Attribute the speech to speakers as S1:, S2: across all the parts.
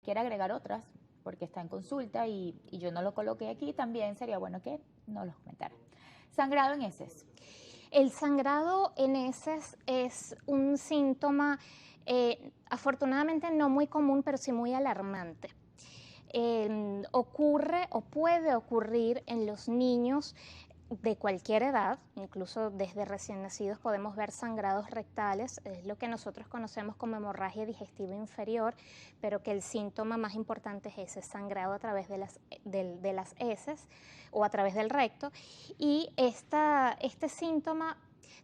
S1: quiere agregar otras, porque está en consulta y yo no lo coloqué aquí, también sería bueno que nos los comentara. Sangrado en heces.
S2: El sangrado en heces es un síntoma afortunadamente no muy común, pero sí muy alarmante. Ocurre o puede ocurrir en los niños de cualquier edad, incluso desde recién nacidos podemos ver sangrados rectales, es lo que nosotros conocemos como hemorragia digestiva inferior, pero que el síntoma más importante es ese sangrado a través de las heces o a través del recto. Y este síntoma,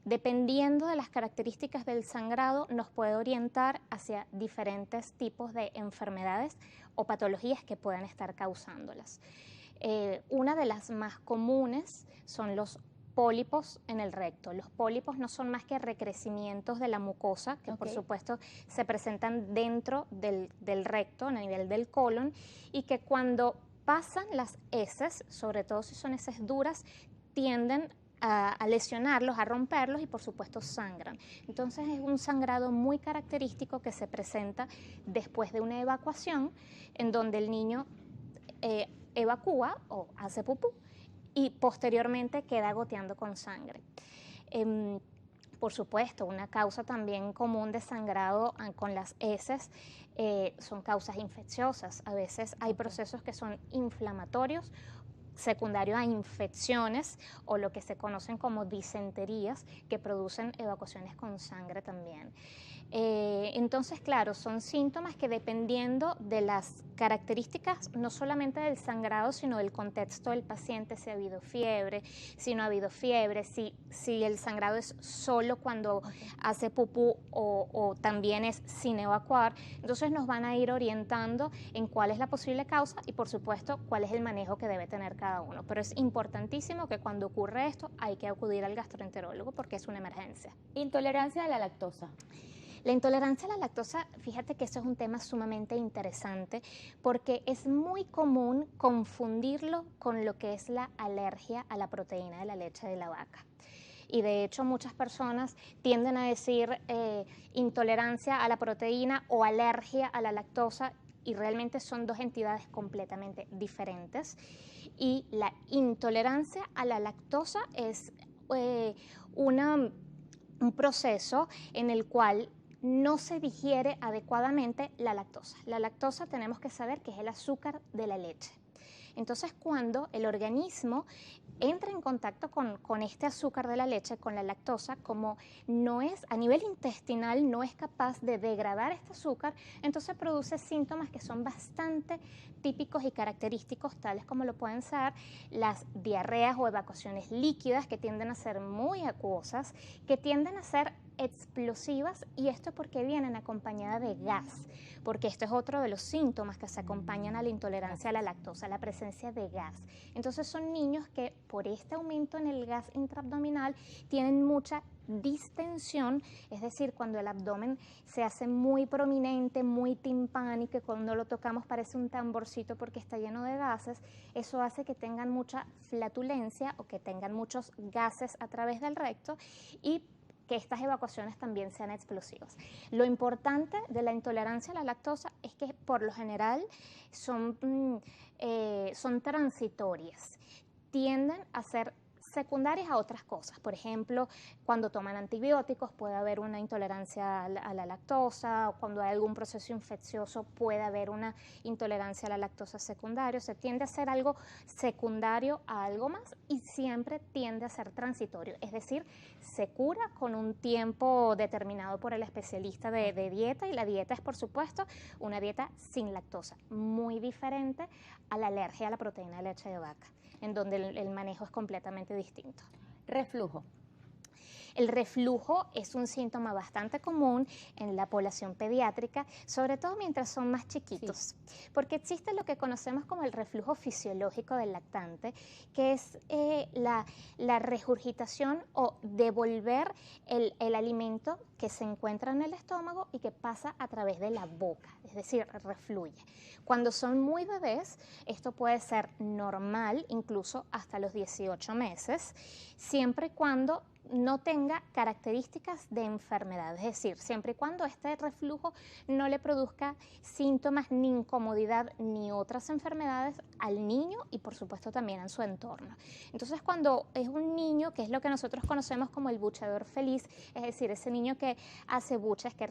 S2: dependiendo de las características del sangrado, nos puede orientar hacia diferentes tipos de enfermedades o patologías que puedan estar causándolas. Una de las más comunes son los pólipos en el recto. Los pólipos no son más que recrecimientos de la mucosa, que por supuesto se presentan dentro del recto, a nivel del colon, y que cuando pasan las heces, sobre todo si son heces duras, tienden a lesionarlos, a romperlos y por supuesto sangran. Entonces es un sangrado muy característico que se presenta después de una evacuación, en donde el niño evacúa o hace pupú y posteriormente queda goteando con sangre. Por supuesto, una causa también común de sangrado con las heces son causas infecciosas. A veces hay procesos que son inflamatorios, secundario a infecciones o lo que se conocen como disenterías, que producen evacuaciones con sangre también. Entonces, claro, son síntomas que dependiendo de las características, no solamente del sangrado, sino del contexto del paciente, si ha habido fiebre, si no ha habido fiebre, si el sangrado es solo cuando hace pupú o también es sin evacuar, entonces nos van a ir orientando en cuál es la posible causa y por supuesto cuál es el manejo que debe tener cada uno. Pero es importantísimo que cuando ocurre esto hay que acudir al gastroenterólogo porque es una emergencia.
S1: Intolerancia a la lactosa.
S2: La intolerancia a la lactosa, fíjate que eso es un tema sumamente interesante porque es muy común confundirlo con lo que es la alergia a la proteína de la leche de la vaca. Y de hecho muchas personas tienden a decir intolerancia a la proteína o alergia a la lactosa y realmente son dos entidades completamente diferentes. Y la intolerancia a la lactosa es un proceso en el cual no se digiere adecuadamente la lactosa. La lactosa tenemos que saber que es el azúcar de la leche. Entonces, cuando el organismo entra en contacto con este azúcar de la leche, con la lactosa, como no es a nivel intestinal, no es capaz de degradar este azúcar, entonces produce síntomas que son bastante típicos y característicos, tales como lo pueden ser las diarreas o evacuaciones líquidas, que tienden a ser muy acuosas, que tienden a ser explosivas, y esto porque vienen acompañadas de gas, porque esto es otro de los síntomas que se acompañan a la intolerancia a la lactosa, la presencia de gas. Entonces son niños que por este aumento en el gas intraabdominal tienen mucha distensión, es decir, cuando el abdomen se hace muy prominente, muy timpánico, y cuando lo tocamos parece un tamborcito porque está lleno de gases, eso hace que tengan mucha flatulencia o que tengan muchos gases a través del recto y que estas evacuaciones también sean explosivas. Lo importante de la intolerancia a la lactosa es que por lo general son transitorias, tienden a ser secundarias a otras cosas. Por ejemplo, cuando toman antibióticos puede haber una intolerancia a la lactosa, o cuando hay algún proceso infeccioso puede haber una intolerancia a la lactosa secundaria. Se tiende a ser algo secundario a algo más y siempre tiende a ser transitorio, es decir, se cura con un tiempo determinado por el especialista de dieta, y la dieta es, por supuesto, una dieta sin lactosa, muy diferente a la alergia a la proteína de leche de vaca, en donde el manejo es completamente distinto.
S1: Reflujo.
S2: El reflujo es un síntoma bastante común en la población pediátrica, sobre todo mientras son más chiquitos, porque existe lo que conocemos como el reflujo fisiológico del lactante, que es la regurgitación o devolver el alimento que se encuentra en el estómago y que pasa a través de la boca, es decir, refluye. Cuando son muy bebés, esto puede ser normal, incluso hasta los 18 meses, siempre y cuando no tenga características de enfermedad, es decir, siempre y cuando este reflujo no le produzca síntomas ni incomodidad ni otras enfermedades al niño y por supuesto también en su entorno. Entonces cuando es un niño, que es lo que nosotros conocemos como el bucheador feliz, es decir, ese niño que hace buches, que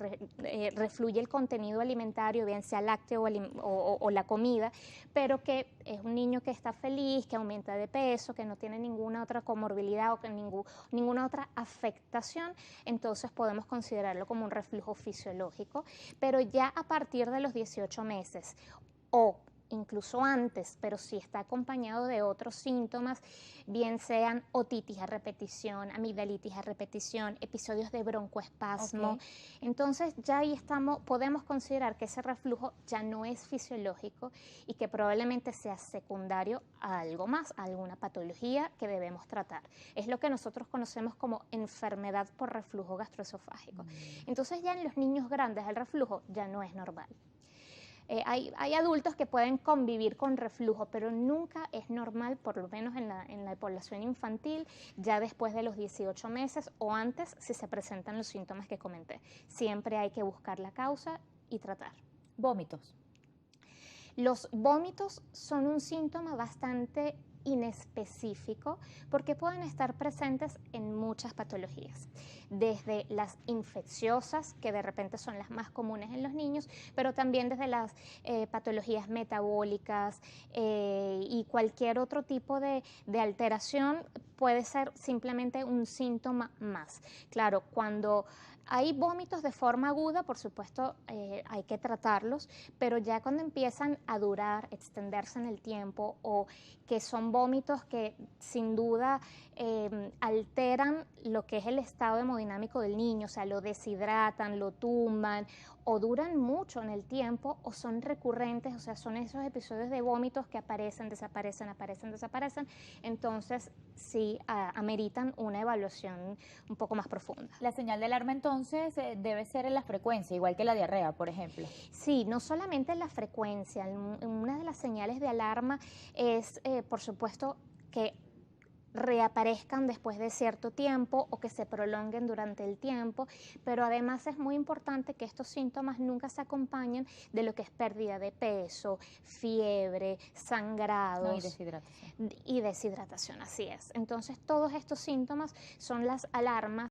S2: refluye el contenido alimentario, bien sea lácteo o la comida, pero que es un niño que está feliz, que aumenta de peso, que no tiene ninguna otra comorbilidad o que ninguna otra afectación, entonces podemos considerarlo como un reflujo fisiológico, pero ya a partir de los 18 meses o incluso antes, pero si está acompañado de otros síntomas, bien sean otitis a repetición, amigdalitis a repetición, episodios de broncoespasmo.
S1: Ok.
S2: Entonces ya ahí podemos considerar que ese reflujo ya no es fisiológico y que probablemente sea secundario a algo más, a alguna patología que debemos tratar. Es lo que nosotros conocemos como enfermedad por reflujo gastroesofágico. Entonces ya en los niños grandes el reflujo ya no es normal. Hay adultos que pueden convivir con reflujo, pero nunca es normal, por lo menos en la población infantil, ya después de los 18 meses o antes, si se presentan los síntomas que comenté. Siempre hay que buscar la causa y tratar.
S1: Vómitos.
S2: Los vómitos son un síntoma bastante inespecífico porque pueden estar presentes en muchas patologías, desde las infecciosas, que de repente son las más comunes en los niños, pero también desde las patologías metabólicas y cualquier otro tipo de alteración puede ser simplemente un síntoma más. Claro, cuando hay vómitos de forma aguda, por supuesto, hay que tratarlos, pero ya cuando empiezan a durar, extenderse en el tiempo o que son vómitos que sin duda alteran lo que es el estado hemodinámico del niño, o sea, lo deshidratan, lo tumban o duran mucho en el tiempo o son recurrentes, o sea, son esos episodios de vómitos que aparecen, desaparecen, aparecen, desaparecen, entonces sí ameritan una evaluación un poco más profunda.
S1: La señal de alarma entonces debe ser en la frecuencia, igual que la diarrea, por ejemplo.
S2: Sí, no solamente la frecuencia, una de las señales de alarma es, por supuesto, que reaparezcan después de cierto tiempo o que se prolonguen durante el tiempo, pero además es muy importante que estos síntomas nunca se acompañen de lo que es pérdida de peso, fiebre, sangrados.
S1: No, y deshidratación.
S2: Y deshidratación, así es. Entonces todos estos síntomas son las alarmas